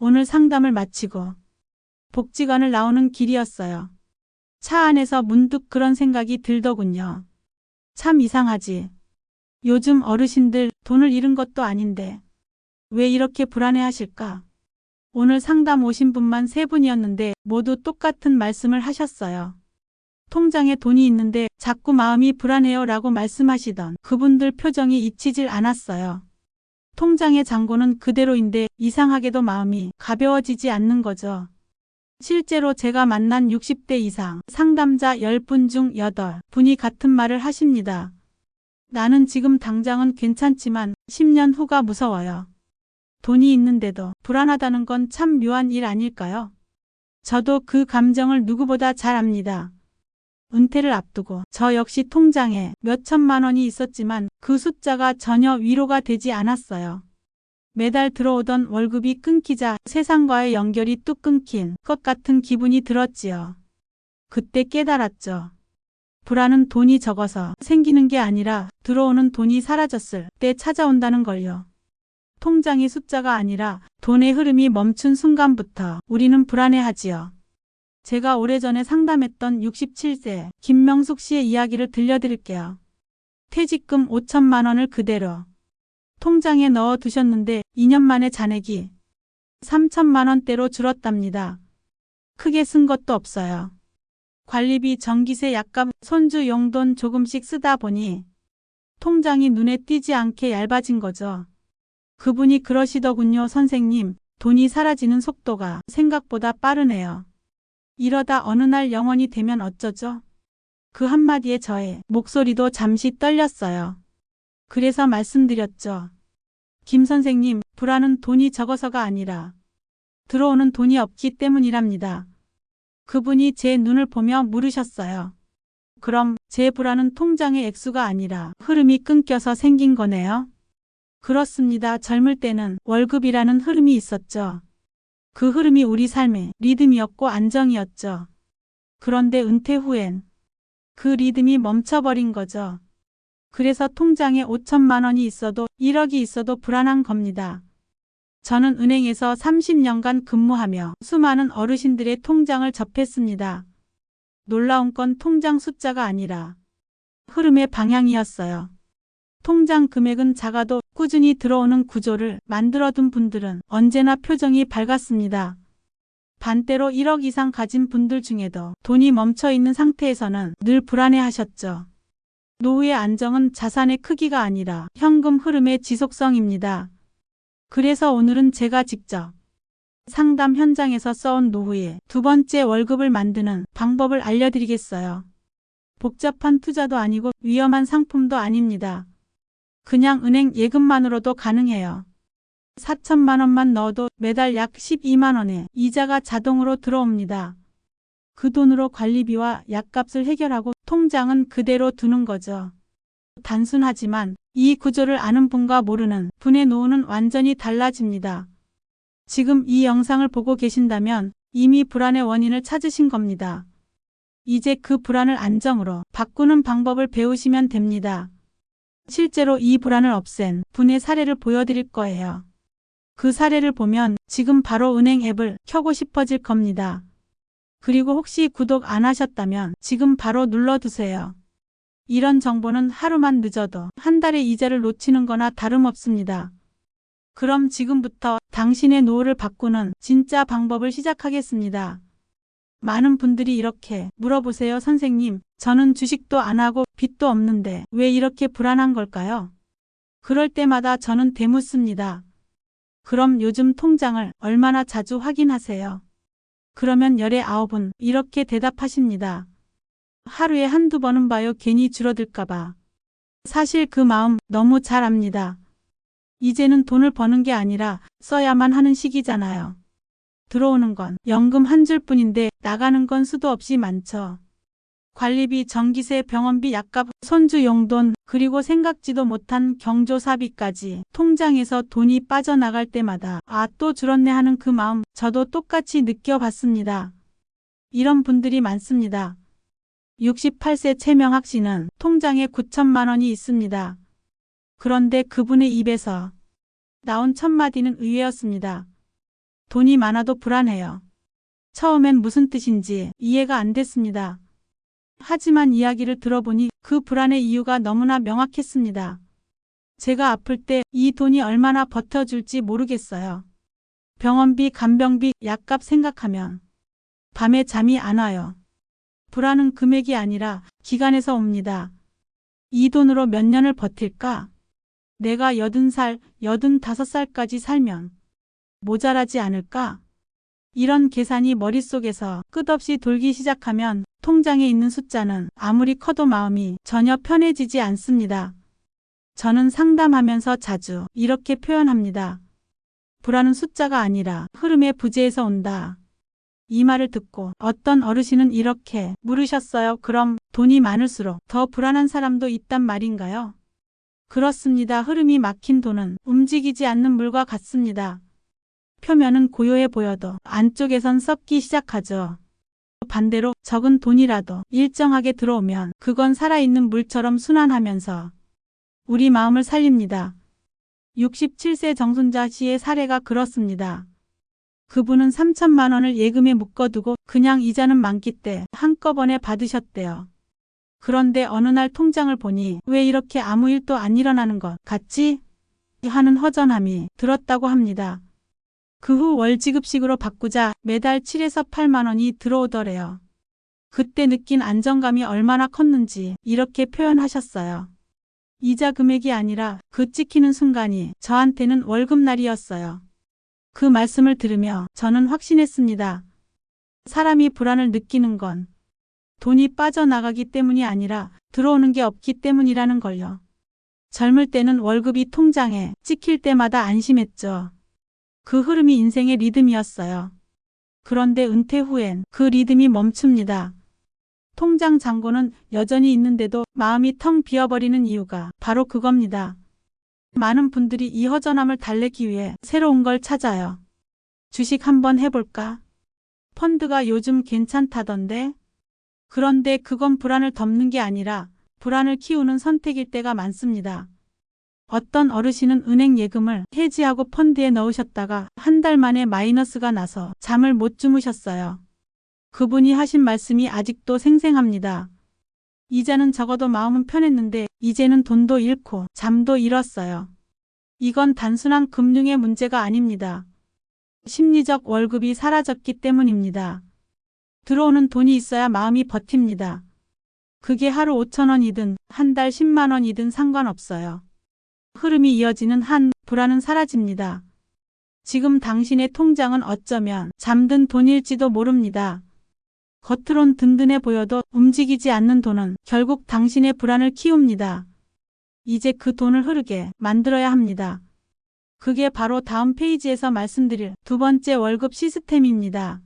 오늘 상담을 마치고 복지관을 나오는 길이었어요. 차 안에서 문득 그런 생각이 들더군요. 참 이상하지. 요즘 어르신들 돈을 잃은 것도 아닌데 왜 이렇게 불안해하실까? 오늘 상담 오신 분만 3분이었는데 모두 똑같은 말씀을 하셨어요. 통장에 돈이 있는데 자꾸 마음이 불안해요 라고 말씀하시던 그분들 표정이 잊히질 않았어요. 통장의 잔고는 그대로인데 이상하게도 마음이 가벼워지지 않는 거죠. 실제로 제가 만난 60대 이상 상담자 10분 중 8분이 같은 말을 하십니다. 나는 지금 당장은 괜찮지만 10년 후가 무서워요. 돈이 있는데도 불안하다는 건 참 묘한 일 아닐까요? 저도 그 감정을 누구보다 잘 압니다. 은퇴를 앞두고 저 역시 통장에 몇천만 원이 있었지만 그 숫자가 전혀 위로가 되지 않았어요. 매달 들어오던 월급이 끊기자 세상과의 연결이 뚝 끊긴 것 같은 기분이 들었지요. 그때 깨달았죠. 불안은 돈이 적어서 생기는 게 아니라 들어오는 돈이 사라졌을 때 찾아온다는 걸요. 통장의 숫자가 아니라 돈의 흐름이 멈춘 순간부터 우리는 불안해하지요. 제가 오래전에 상담했던 67세 김명숙 씨의 이야기를 들려드릴게요. 퇴직금 5천만 원을 그대로 통장에 넣어 두셨는데 2년 만에 잔액이 3천만 원대로 줄었답니다. 크게 쓴 것도 없어요. 관리비, 전기세, 약값, 손주 용돈 조금씩 쓰다 보니 통장이 눈에 띄지 않게 얇아진 거죠. 그분이 그러시더군요. 선생님, 돈이 사라지는 속도가 생각보다 빠르네요. 이러다 어느 날 영원이 되면 어쩌죠? 그 한마디에 저의 목소리도 잠시 떨렸어요. 그래서 말씀드렸죠. 김 선생님, 불안은 돈이 적어서가 아니라 들어오는 돈이 없기 때문이랍니다. 그분이 제 눈을 보며 물으셨어요. 그럼 제 불안은 통장의 액수가 아니라 흐름이 끊겨서 생긴 거네요? 그렇습니다. 젊을 때는 월급이라는 흐름이 있었죠. 그 흐름이 우리 삶의 리듬이었고 안정이었죠. 그런데 은퇴 후엔 그 리듬이 멈춰버린 거죠. 그래서 통장에 5천만 원이 있어도 1억이 있어도 불안한 겁니다. 저는 은행에서 30년간 근무하며 수많은 어르신들의 통장을 접했습니다. 놀라운 건 통장 숫자가 아니라 흐름의 방향이었어요. 통장 금액은 작아도 꾸준히 들어오는 구조를 만들어둔 분들은 언제나 표정이 밝았습니다. 반대로 1억 이상 가진 분들 중에도 돈이 멈춰있는 상태에서는 늘 불안해하셨죠. 노후의 안정은 자산의 크기가 아니라 현금 흐름의 지속성입니다. 그래서 오늘은 제가 직접 상담 현장에서 써온 노후의 2번째 월급을 만드는 방법을 알려드리겠어요. 복잡한 투자도 아니고 위험한 상품도 아닙니다. 그냥 은행 예금만으로도 가능해요. 4천만 원만 넣어도 매달 약 12만 원의 이자가 자동으로 들어옵니다. 그 돈으로 관리비와 약값을 해결하고 통장은 그대로 두는 거죠. 단순하지만 이 구조를 아는 분과 모르는 분의 노후는 완전히 달라집니다. 지금 이 영상을 보고 계신다면 이미 불안의 원인을 찾으신 겁니다. 이제 그 불안을 안정으로 바꾸는 방법을 배우시면 됩니다. 실제로 이 불안을 없앤 분의 사례를 보여드릴 거예요. 그 사례를 보면 지금 바로 은행 앱을 켜고 싶어질 겁니다. 그리고 혹시 구독 안 하셨다면 지금 바로 눌러두세요. 이런 정보는 하루만 늦어도 한 달의 이자를 놓치는 거나 다름없습니다. 그럼 지금부터 당신의 노후를 바꾸는 진짜 방법을 시작하겠습니다. 많은 분들이 이렇게 물어보세요. 선생님, 저는 주식도 안 하고 빚도 없는데 왜 이렇게 불안한 걸까요? 그럴 때마다 저는 되묻습니다. 그럼 요즘 통장을 얼마나 자주 확인하세요? 그러면 열의 9은 이렇게 대답하십니다. 하루에 한두 번은 봐요. 괜히 줄어들까봐. 사실 그 마음 너무 잘 압니다. 이제는 돈을 버는 게 아니라 써야만 하는 시기잖아요. 들어오는 건 연금 한 줄뿐인데 나가는 건 수도 없이 많죠. 관리비, 전기세, 병원비, 약값, 손주 용돈, 그리고 생각지도 못한 경조사비까지 통장에서 돈이 빠져나갈 때마다 아, 또 줄었네 하는 그 마음 저도 똑같이 느껴봤습니다. 이런 분들이 많습니다. 68세 최명학 씨는 통장에 9천만 원이 있습니다. 그런데 그분의 입에서 나온 첫마디는 의외였습니다. 돈이 많아도 불안해요. 처음엔 무슨 뜻인지 이해가 안 됐습니다. 하지만 이야기를 들어보니 그 불안의 이유가 너무나 명확했습니다. 제가 아플 때 이 돈이 얼마나 버텨줄지 모르겠어요. 병원비, 간병비, 약값 생각하면 밤에 잠이 안 와요. 불안은 금액이 아니라 기간에서 옵니다. 이 돈으로 몇 년을 버틸까? 내가 80살, 85살까지 살면 모자라지 않을까? 이런 계산이 머릿속에서 끝없이 돌기 시작하면 통장에 있는 숫자는 아무리 커도 마음이 전혀 편해지지 않습니다. 저는 상담하면서 자주 이렇게 표현합니다. 불안은 숫자가 아니라 흐름의 부재에서 온다. 이 말을 듣고 어떤 어르신은 이렇게 물으셨어요. 그럼 돈이 많을수록 더 불안한 사람도 있단 말인가요? 그렇습니다. 흐름이 막힌 돈은 움직이지 않는 물과 같습니다. 표면은 고요해 보여도 안쪽에선 썩기 시작하죠. 반대로 적은 돈이라도 일정하게 들어오면 그건 살아있는 물처럼 순환하면서 우리 마음을 살립니다. 67세 정순자 씨의 사례가 그렇습니다. 그분은 3천만 원을 예금에 묶어두고 그냥 이자는 만기 때 한꺼번에 받으셨대요. 그런데 어느 날 통장을 보니 왜 이렇게 아무 일도 안 일어나는 것 같지? 하는 허전함이 들었다고 합니다. 그 후 월지급식으로 바꾸자 매달 7에서 8만 원이 들어오더래요. 그때 느낀 안정감이 얼마나 컸는지 이렇게 표현하셨어요. 이자 금액이 아니라 그 찍히는 순간이 저한테는 월급날이었어요. 그 말씀을 들으며 저는 확신했습니다. 사람이 불안을 느끼는 건 돈이 빠져나가기 때문이 아니라 들어오는 게 없기 때문이라는 걸요. 젊을 때는 월급이 통장에 찍힐 때마다 안심했죠. 그 흐름이 인생의 리듬이었어요. 그런데 은퇴 후엔 그 리듬이 멈춥니다. 통장 잔고는 여전히 있는데도 마음이 텅 비어버리는 이유가 바로 그겁니다. 많은 분들이 이 허전함을 달래기 위해 새로운 걸 찾아요. 주식 한번 해볼까? 펀드가 요즘 괜찮다던데? 그런데 그건 불안을 덮는 게 아니라 불안을 키우는 선택일 때가 많습니다. 어떤 어르신은 은행 예금을 해지하고 펀드에 넣으셨다가 한 달 만에 마이너스가 나서 잠을 못 주무셨어요. 그분이 하신 말씀이 아직도 생생합니다. 이자는 적어도 마음은 편했는데 이제는 돈도 잃고 잠도 잃었어요. 이건 단순한 금융의 문제가 아닙니다. 심리적 월급이 사라졌기 때문입니다. 들어오는 돈이 있어야 마음이 버팁니다. 그게 하루 5천 원이든 한 달 10만 원이든 상관없어요. 흐름이 이어지는 한 불안은 사라집니다. 지금 당신의 통장은 어쩌면 잠든 돈일지도 모릅니다. 겉으론 든든해 보여도 움직이지 않는 돈은 결국 당신의 불안을 키웁니다. 이제 그 돈을 흐르게 만들어야 합니다. 그게 바로 다음 페이지에서 말씀드릴 두 번째 월급 시스템입니다.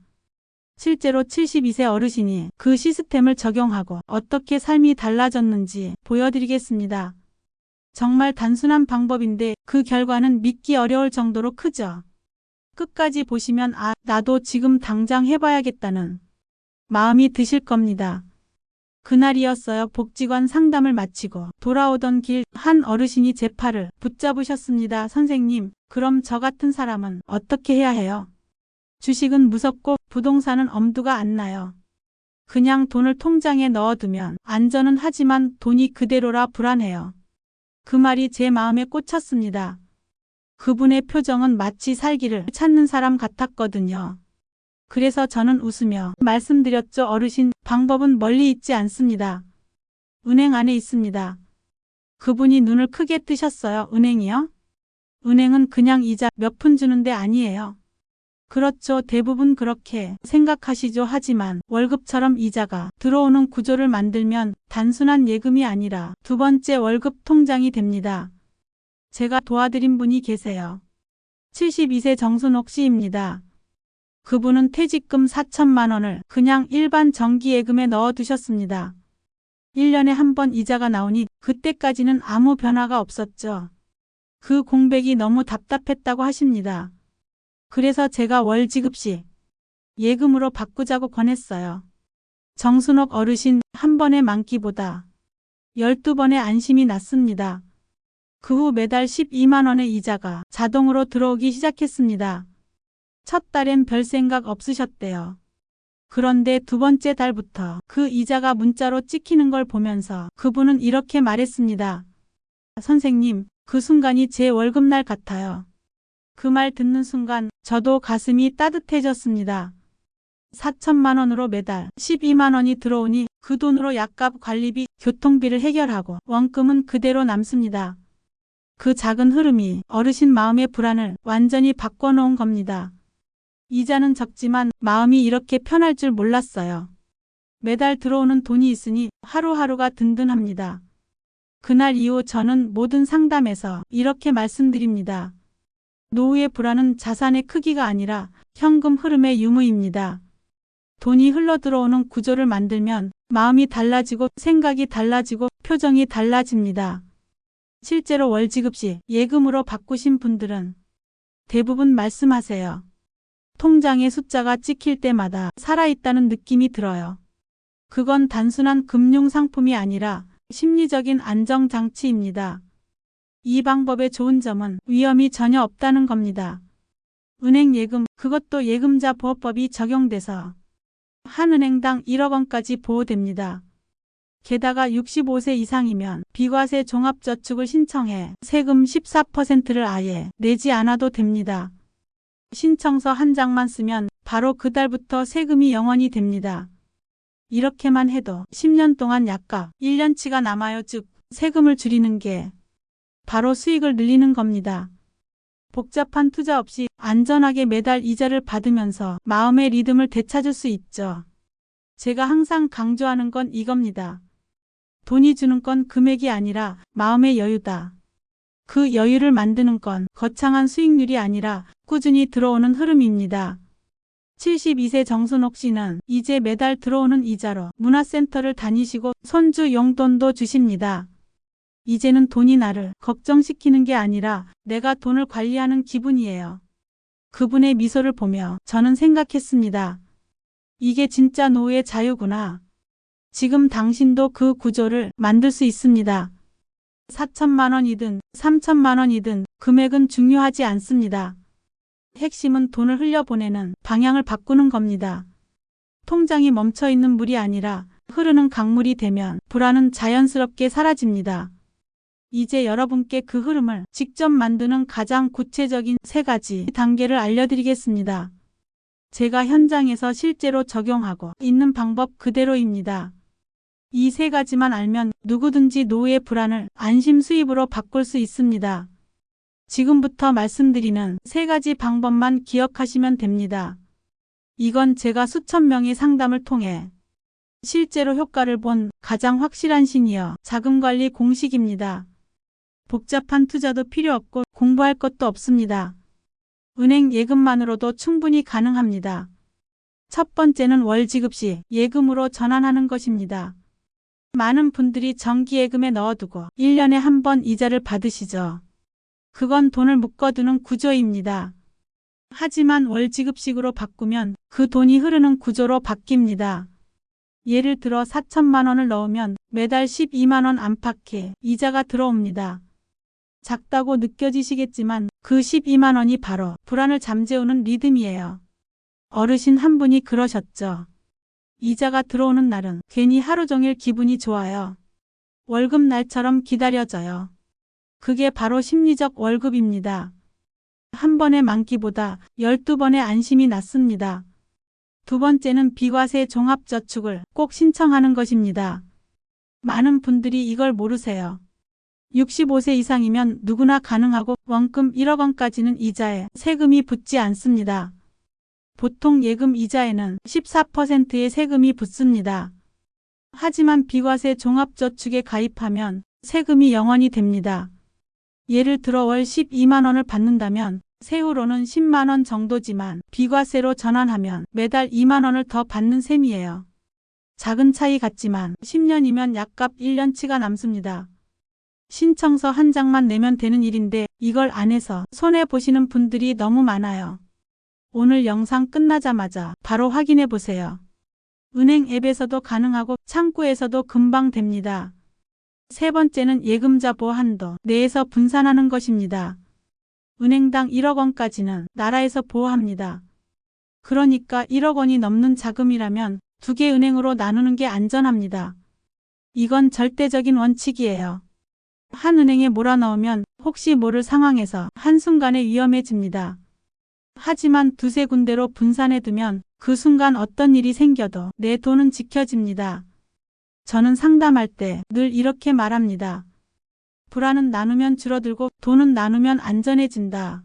실제로 72세 어르신이 그 시스템을 적용하고 어떻게 삶이 달라졌는지 보여드리겠습니다. 정말 단순한 방법인데 그 결과는 믿기 어려울 정도로 크죠. 끝까지 보시면 나도 지금 당장 해봐야겠다는 마음이 드실 겁니다. 그날이었어요. 복지관 상담을 마치고 돌아오던 길 한 어르신이 제 팔을 붙잡으셨습니다. 선생님, 그럼 저 같은 사람은 어떻게 해야 해요? 주식은 무섭고 부동산은 엄두가 안 나요. 그냥 돈을 통장에 넣어두면 안전은 하지만 돈이 그대로라 불안해요. 그 말이 제 마음에 꽂혔습니다. 그분의 표정은 마치 살기를 찾는 사람 같았거든요. 그래서 저는 웃으며 말씀드렸죠. 어르신, 방법은 멀리 있지 않습니다. 은행 안에 있습니다. 그분이 눈을 크게 뜨셨어요. 은행이요? 은행은 그냥 이자 몇 푼 주는 데 아니에요. 그렇죠. 대부분 그렇게 생각하시죠. 하지만 월급처럼 이자가 들어오는 구조를 만들면 단순한 예금이 아니라 두 번째 월급 통장이 됩니다. 제가 도와드린 분이 계세요. 72세 정순옥 씨입니다. 그분은 퇴직금 4천만 원을 그냥 일반 정기예금에 넣어두셨습니다. 1년에 한 번 이자가 나오니 그때까지는 아무 변화가 없었죠. 그 공백이 너무 답답했다고 하십니다. 그래서 제가 월지급식 예금으로 바꾸자고 권했어요. 정순옥 어르신 한 번의 만기보다 12번의 안심이 났습니다. 그 후 매달 12만 원의 이자가 자동으로 들어오기 시작했습니다. 첫 달엔 별 생각 없으셨대요. 그런데 두 번째 달부터 그 이자가 문자로 찍히는 걸 보면서 그분은 이렇게 말했습니다. 선생님, 그 순간이 제 월급날 같아요. 그 말 듣는 순간 저도 가슴이 따뜻해졌습니다. 4천만 원으로 매달 12만 원이 들어오니 그 돈으로 약값 관리비, 교통비를 해결하고 원금은 그대로 남습니다. 그 작은 흐름이 어르신 마음의 불안을 완전히 바꿔놓은 겁니다. 이자는 적지만 마음이 이렇게 편할 줄 몰랐어요. 매달 들어오는 돈이 있으니 하루하루가 든든합니다. 그날 이후 저는 모든 상담에서 이렇게 말씀드립니다. 노후의 불안은 자산의 크기가 아니라 현금 흐름의 유무입니다. 돈이 흘러들어오는 구조를 만들면 마음이 달라지고 생각이 달라지고 표정이 달라집니다. 실제로 월지급 시 예금으로 바꾸신 분들은 대부분 말씀하세요. 통장에 숫자가 찍힐 때마다 살아있다는 느낌이 들어요. 그건 단순한 금융 상품이 아니라 심리적인 안정장치입니다. 이 방법의 좋은 점은 위험이 전혀 없다는 겁니다. 은행 예금, 그것도 예금자 보호법이 적용돼서 한 은행당 1억 원까지 보호됩니다. 게다가 65세 이상이면 비과세 종합저축을 신청해 세금 14%를 아예 내지 않아도 됩니다. 신청서 한 장만 쓰면 바로 그 달부터 세금이 0원이 됩니다. 이렇게만 해도 10년 동안 약값 1년치가 남아요. 즉 세금을 줄이는 게 바로 수익을 늘리는 겁니다. 복잡한 투자 없이 안전하게 매달 이자를 받으면서 마음의 리듬을 되찾을 수 있죠. 제가 항상 강조하는 건 이겁니다. 돈이 주는 건 금액이 아니라 마음의 여유다. 그 여유를 만드는 건 거창한 수익률이 아니라 꾸준히 들어오는 흐름입니다. 72세 정순옥 씨는 이제 매달 들어오는 이자로 문화센터를 다니시고 손주 용돈도 주십니다. 이제는 돈이 나를 걱정시키는 게 아니라 내가 돈을 관리하는 기분이에요. 그분의 미소를 보며 저는 생각했습니다. 이게 진짜 노후의 자유구나. 지금 당신도 그 구조를 만들 수 있습니다. 4천만 원이든 3천만 원이든 금액은 중요하지 않습니다. 핵심은 돈을 흘려보내는 방향을 바꾸는 겁니다. 통장이 멈춰있는 물이 아니라 흐르는 강물이 되면 불안은 자연스럽게 사라집니다. 이제 여러분께 그 흐름을 직접 만드는 가장 구체적인 3가지 단계를 알려드리겠습니다. 제가 현장에서 실제로 적용하고 있는 방법 그대로입니다. 이 3가지만 알면 누구든지 노후의 불안을 안심 수입으로 바꿀 수 있습니다. 지금부터 말씀드리는 3가지 방법만 기억하시면 됩니다. 이건 제가 수천 명의 상담을 통해 실제로 효과를 본 가장 확실한 시니어 자금관리 공식입니다. 복잡한 투자도 필요 없고 공부할 것도 없습니다. 은행 예금만으로도 충분히 가능합니다. 첫 번째는 월지급 시 예금으로 전환하는 것입니다. 많은 분들이 정기예금에 넣어두고 1년에 한 번 이자를 받으시죠. 그건 돈을 묶어두는 구조입니다. 하지만 월지급식으로 바꾸면 그 돈이 흐르는 구조로 바뀝니다. 예를 들어 4천만 원을 넣으면 매달 12만 원 안팎의 이자가 들어옵니다. 작다고 느껴지시겠지만 그 12만 원이 바로 불안을 잠재우는 리듬이에요. 어르신 한 분이 그러셨죠. 이자가 들어오는 날은 괜히 하루 종일 기분이 좋아요. 월급 날처럼 기다려져요. 그게 바로 심리적 월급입니다. 한 번의 만기보다 12번의 안심이 낫습니다. 두 번째는 비과세 종합저축을 꼭 신청하는 것입니다. 많은 분들이 이걸 모르세요. 65세 이상이면 누구나 가능하고 원금 1억 원까지는 이자에 세금이 붙지 않습니다. 보통 예금 이자에는 14%의 세금이 붙습니다. 하지만 비과세 종합저축에 가입하면 세금이 0원이 됩니다. 예를 들어 월 12만 원을 받는다면 세후로는 10만 원 정도지만 비과세로 전환하면 매달 2만 원을 더 받는 셈이에요. 작은 차이 같지만 10년이면 약값 1년치가 남습니다. 신청서 한 장만 내면 되는 일인데 이걸 안 해서 손해보시는 분들이 너무 많아요. 오늘 영상 끝나자마자 바로 확인해 보세요. 은행 앱에서도 가능하고 창구에서도 금방 됩니다. 세 번째는 예금자 보호 한도 내에서 분산하는 것입니다. 은행당 1억 원까지는 나라에서 보호합니다. 그러니까 1억 원이 넘는 자금이라면 2개 은행으로 나누는 게 안전합니다. 이건 절대적인 원칙이에요. 한 은행에 몰아넣으면 혹시 모를 상황에서 한순간에 위험해집니다. 하지만 두세 군데로 분산해두면 그 순간 어떤 일이 생겨도 내 돈은 지켜집니다. 저는 상담할 때 늘 이렇게 말합니다. 불안은 나누면 줄어들고 돈은 나누면 안전해진다.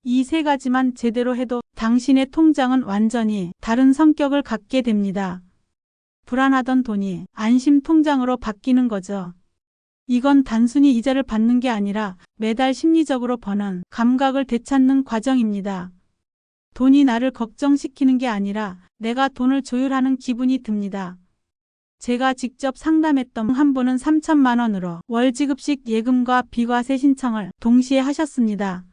이 세 가지만 제대로 해도 당신의 통장은 완전히 다른 성격을 갖게 됩니다. 불안하던 돈이 안심 통장으로 바뀌는 거죠. 이건 단순히 이자를 받는 게 아니라 매달 심리적으로 버는 감각을 되찾는 과정입니다. 돈이 나를 걱정시키는 게 아니라 내가 돈을 조율하는 기분이 듭니다. 제가 직접 상담했던 한 분은 3천만 원으로 월지급식 예금과 비과세 신청을 동시에 하셨습니다.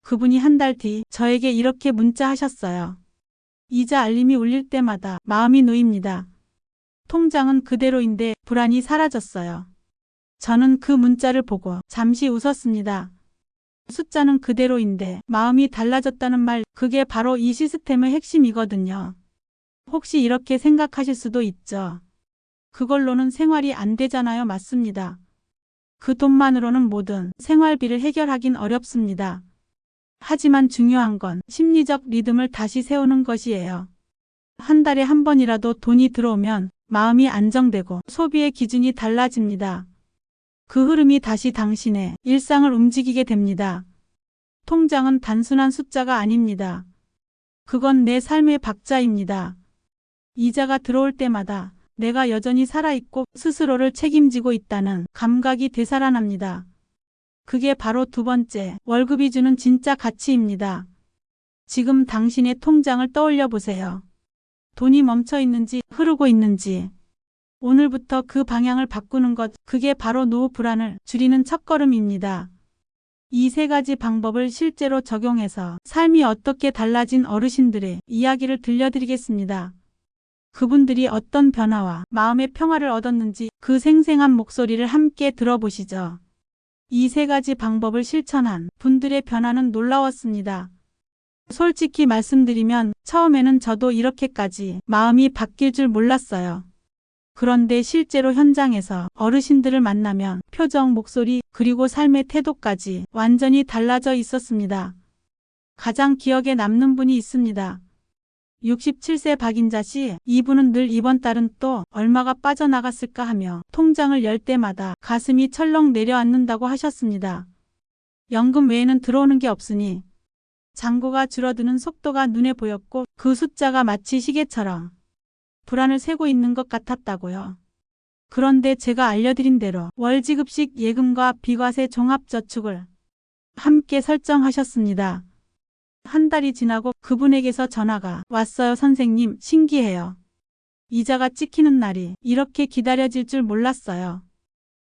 그분이 한 달 뒤 저에게 이렇게 문자하셨어요. 이자 알림이 울릴 때마다 마음이 놓입니다. 통장은 그대로인데 불안이 사라졌어요. 저는 그 문자를 보고 잠시 웃었습니다. 숫자는 그대로인데 마음이 달라졌다는 말, 그게 바로 이 시스템의 핵심이거든요. 혹시 이렇게 생각하실 수도 있죠. 그걸로는 생활이 안 되잖아요. 맞습니다. 그 돈만으로는 모든 생활비를 해결하긴 어렵습니다. 하지만 중요한 건 심리적 리듬을 다시 세우는 것이에요. 한 달에 한 번이라도 돈이 들어오면 마음이 안정되고 소비의 기준이 달라집니다. 그 흐름이 다시 당신의 일상을 움직이게 됩니다. 통장은 단순한 숫자가 아닙니다. 그건 내 삶의 박자입니다. 이자가 들어올 때마다 내가 여전히 살아있고 스스로를 책임지고 있다는 감각이 되살아납니다. 그게 바로 두 번째, 월급이 주는 진짜 가치입니다. 지금 당신의 통장을 떠올려 보세요. 돈이 멈춰 있는지 흐르고 있는지. 오늘부터 그 방향을 바꾸는 것, 그게 바로 노후 불안을 줄이는 첫걸음입니다. 이 세 가지 방법을 실제로 적용해서 삶이 어떻게 달라진 어르신들의 이야기를 들려드리겠습니다. 그분들이 어떤 변화와 마음의 평화를 얻었는지 그 생생한 목소리를 함께 들어보시죠. 이 세 가지 방법을 실천한 분들의 변화는 놀라웠습니다. 솔직히 말씀드리면 처음에는 저도 이렇게까지 마음이 바뀔 줄 몰랐어요. 그런데 실제로 현장에서 어르신들을 만나면 표정, 목소리, 그리고 삶의 태도까지 완전히 달라져 있었습니다. 가장 기억에 남는 분이 있습니다. 67세 박인자 씨, 이분은 늘 이번 달은 또 얼마가 빠져나갔을까 하며 통장을 열 때마다 가슴이 철렁 내려앉는다고 하셨습니다. 연금 외에는 들어오는 게 없으니 잔고가 줄어드는 속도가 눈에 보였고 그 숫자가 마치 시계처럼 불안을 세고 있는 것 같았다고요. 그런데 제가 알려드린 대로 월지급식 예금과 비과세 종합저축을 함께 설정하셨습니다. 한 달이 지나고 그분에게서 전화가 왔어요. 선생님, 신기해요. 이자가 찍히는 날이 이렇게 기다려질 줄 몰랐어요.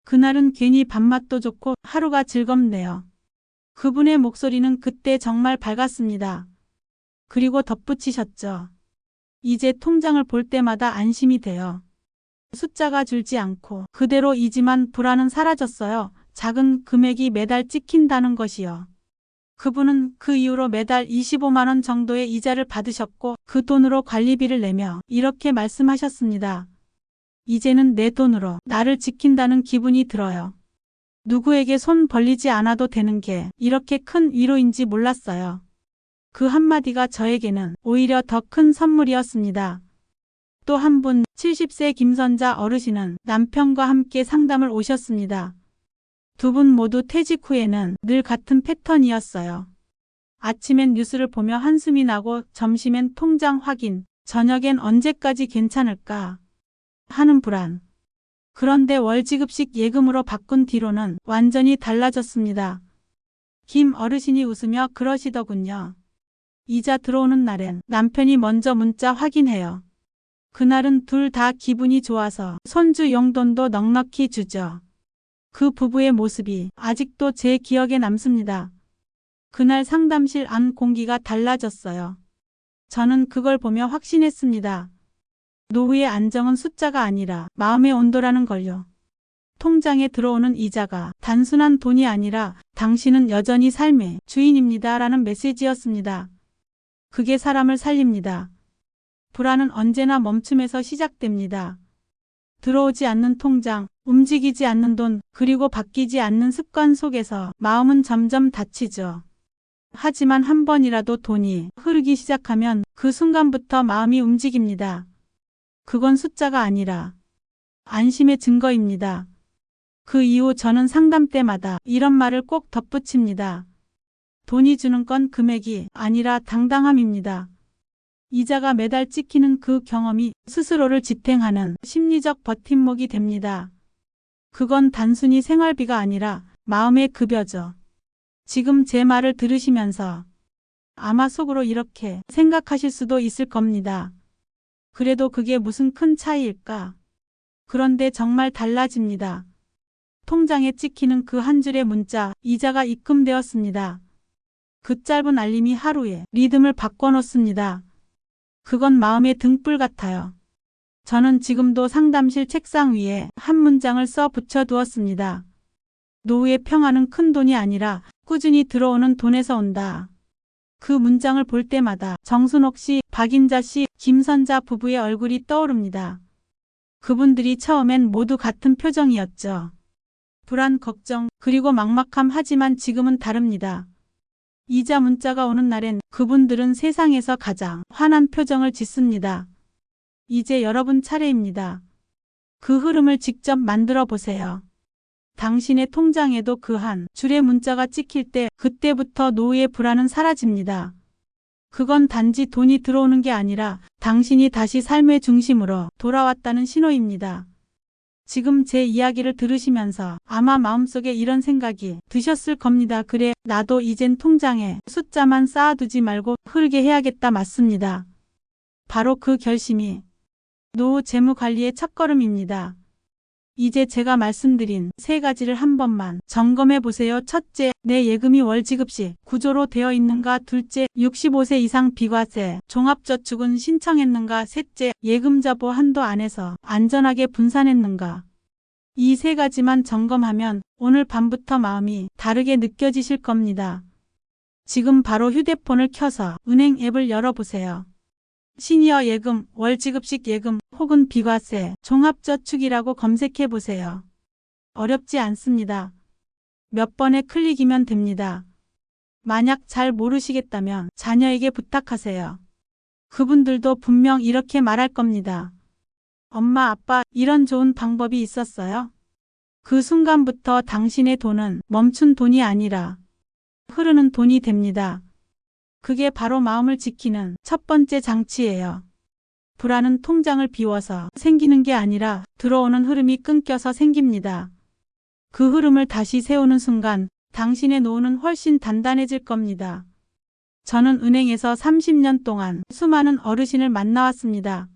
그날은 괜히 밥맛도 좋고 하루가 즐겁네요. 그분의 목소리는 그때 정말 밝았습니다. 그리고 덧붙이셨죠. 이제 통장을 볼 때마다 안심이 돼요. 숫자가 줄지 않고 그대로이지만 불안은 사라졌어요. 작은 금액이 매달 찍힌다는 것이요. 그분은 그 이후로 매달 25만 원 정도의 이자를 받으셨고 그 돈으로 관리비를 내며 이렇게 말씀하셨습니다. 이제는 내 돈으로 나를 지킨다는 기분이 들어요. 누구에게 손 벌리지 않아도 되는 게 이렇게 큰 위로인지 몰랐어요. 그 한마디가 저에게는 오히려 더 큰 선물이었습니다. 또 한 분, 70세 김선자 어르신은 남편과 함께 상담을 오셨습니다. 두 분 모두 퇴직 후에는 늘 같은 패턴이었어요. 아침엔 뉴스를 보며 한숨이 나고 점심엔 통장 확인, 저녁엔 언제까지 괜찮을까 하는 불안. 그런데 월지급식 예금으로 바꾼 뒤로는 완전히 달라졌습니다. 김 어르신이 웃으며 그러시더군요. 이자 들어오는 날엔 남편이 먼저 문자 확인해요. 그날은 둘 다 기분이 좋아서 손주 용돈도 넉넉히 주죠. 그 부부의 모습이 아직도 제 기억에 남습니다. 그날 상담실 안 공기가 달라졌어요. 저는 그걸 보며 확신했습니다. 노후의 안정은 숫자가 아니라 마음의 온도라는 걸요. 통장에 들어오는 이자가 단순한 돈이 아니라 당신은 여전히 삶의 주인입니다 라는 메시지였습니다. 그게 사람을 살립니다. 불안은 언제나 멈춤에서 시작됩니다. 들어오지 않는 통장, 움직이지 않는 돈, 그리고 바뀌지 않는 습관 속에서 마음은 점점 닫히죠. 하지만 한 번이라도 돈이 흐르기 시작하면 그 순간부터 마음이 움직입니다. 그건 숫자가 아니라 안심의 증거입니다. 그 이후 저는 상담 때마다 이런 말을 꼭 덧붙입니다. 돈이 주는 건 금액이 아니라 당당함입니다. 이자가 매달 찍히는 그 경험이 스스로를 지탱하는 심리적 버팀목이 됩니다. 그건 단순히 생활비가 아니라 마음의 급여죠. 지금 제 말을 들으시면서 아마 속으로 이렇게 생각하실 수도 있을 겁니다. 그래도 그게 무슨 큰 차이일까? 그런데 정말 달라집니다. 통장에 찍히는 그 한 줄의 문자, 이자가 입금되었습니다. 그 짧은 알림이 하루에 리듬을 바꿔놓습니다. 그건 마음의 등불 같아요. 저는 지금도 상담실 책상 위에 한 문장을 써 붙여두었습니다. 노후의 평화는 큰 돈이 아니라 꾸준히 들어오는 돈에서 온다. 그 문장을 볼 때마다 정순옥 씨, 박인자 씨, 김선자 부부의 얼굴이 떠오릅니다. 그분들이 처음엔 모두 같은 표정이었죠. 불안, 걱정, 그리고 막막함. 하지만 지금은 다릅니다. 이자 문자가 오는 날엔 그분들은 세상에서 가장 환한 표정을 짓습니다. 이제 여러분 차례입니다. 그 흐름을 직접 만들어 보세요. 당신의 통장에도 그 한 줄의 문자가 찍힐 때 그때부터 노후의 불안은 사라집니다. 그건 단지 돈이 들어오는 게 아니라 당신이 다시 삶의 중심으로 돌아왔다는 신호입니다. 지금 제 이야기를 들으시면서 아마 마음속에 이런 생각이 드셨을 겁니다. 그래, 나도 이젠 통장에 숫자만 쌓아두지 말고 흐르게 해야겠다. 맞습니다. 바로 그 결심이 노후 재무 관리의 첫걸음입니다. 이제 제가 말씀드린 세 가지를 한 번만 점검해 보세요. 첫째, 내 예금이 월지급식 구조로 되어 있는가? 둘째, 65세 이상 비과세 종합저축은 신청했는가? 셋째, 예금자보 한도 안에서 안전하게 분산했는가? 이 세 가지만 점검하면 오늘 밤부터 마음이 다르게 느껴지실 겁니다. 지금 바로 휴대폰을 켜서 은행 앱을 열어보세요. 시니어 예금, 월지급식 예금 혹은 비과세, 종합저축이라고 검색해 보세요. 어렵지 않습니다. 몇 번의 클릭이면 됩니다. 만약 잘 모르시겠다면 자녀에게 부탁하세요. 그분들도 분명 이렇게 말할 겁니다. 엄마, 아빠, 이런 좋은 방법이 있었어요? 그 순간부터 당신의 돈은 멈춘 돈이 아니라 흐르는 돈이 됩니다. 그게 바로 마음을 지키는 첫 번째 장치예요. 불안은 통장을 비워서 생기는 게 아니라 들어오는 흐름이 끊겨서 생깁니다. 그 흐름을 다시 세우는 순간 당신의 노후는 훨씬 단단해질 겁니다. 저는 은행에서 30년 동안 수많은 어르신을 만나왔습니다.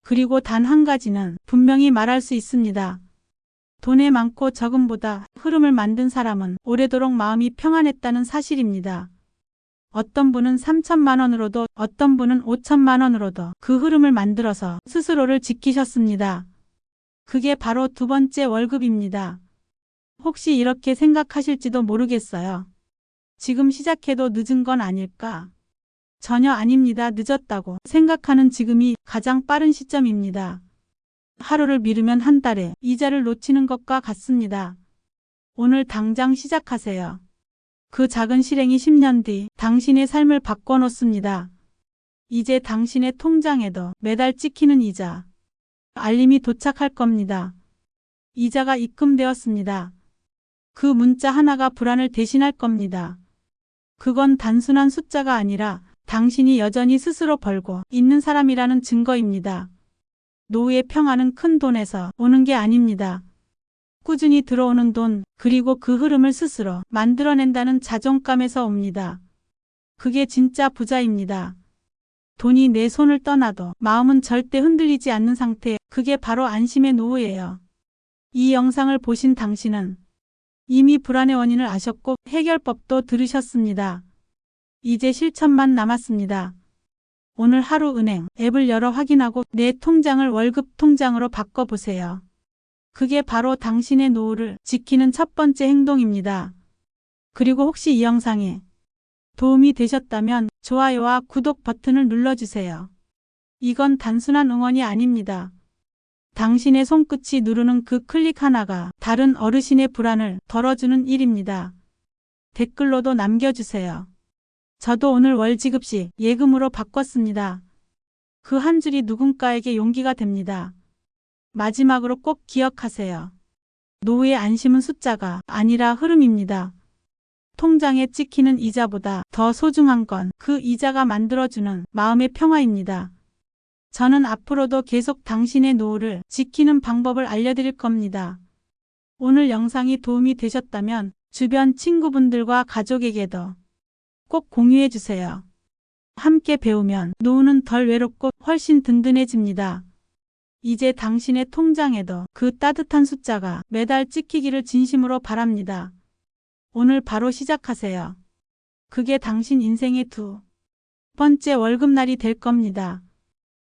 그리고 단 한 가지는 분명히 말할 수 있습니다. 돈의 많고 적음보다 흐름을 만든 사람은 오래도록 마음이 평안했다는 사실입니다. 어떤 분은 3천만 원으로도 어떤 분은 5천만 원으로도 그 흐름을 만들어서 스스로를 지키셨습니다. 그게 바로 두 번째 월급입니다. 혹시 이렇게 생각하실지도 모르겠어요. 지금 시작해도 늦은 건 아닐까? 전혀 아닙니다. 늦었다고 생각하는 지금이 가장 빠른 시점입니다. 하루를 미루면 한 달에 이자를 놓치는 것과 같습니다. 오늘 당장 시작하세요. 그 작은 실행이 10년 뒤 당신의 삶을 바꿔놓습니다. 이제 당신의 통장에도 매달 찍히는 이자, 알림이 도착할 겁니다. 이자가 입금되었습니다. 그 문자 하나가 불안을 대신할 겁니다. 그건 단순한 숫자가 아니라 당신이 여전히 스스로 벌고 있는 사람이라는 증거입니다. 노후의 평화는 큰 돈에서 오는 게 아닙니다. 꾸준히 들어오는 돈, 그리고 그 흐름을 스스로 만들어낸다는 자존감에서 옵니다. 그게 진짜 부자입니다. 돈이 내 손을 떠나도 마음은 절대 흔들리지 않는 상태, 그게 바로 안심의 노후예요. 이 영상을 보신 당신은 이미 불안의 원인을 아셨고 해결법도 들으셨습니다. 이제 실천만 남았습니다. 오늘 하루 은행 앱을 열어 확인하고 내 통장을 월급 통장으로 바꿔보세요. 그게 바로 당신의 노후를 지키는 첫 번째 행동입니다. 그리고 혹시 이 영상이 도움이 되셨다면 좋아요와 구독 버튼을 눌러주세요. 이건 단순한 응원이 아닙니다. 당신의 손끝이 누르는 그 클릭 하나가 다른 어르신의 불안을 덜어주는 일입니다. 댓글로도 남겨주세요. 저도 오늘 월지급식 예금으로 바꿨습니다. 그 한 줄이 누군가에게 용기가 됩니다. 마지막으로 꼭 기억하세요. 노후의 안심은 숫자가 아니라 흐름입니다. 통장에 찍히는 이자보다 더 소중한 건 그 이자가 만들어주는 마음의 평화입니다. 저는 앞으로도 계속 당신의 노후를 지키는 방법을 알려드릴 겁니다. 오늘 영상이 도움이 되셨다면 주변 친구분들과 가족에게도 꼭 공유해 주세요. 함께 배우면 노후는 덜 외롭고 훨씬 든든해집니다. 이제 당신의 통장에도 그 따뜻한 숫자가 매달 찍히기를 진심으로 바랍니다. 오늘 바로 시작하세요. 그게 당신 인생의 두 번째 월급날이 될 겁니다.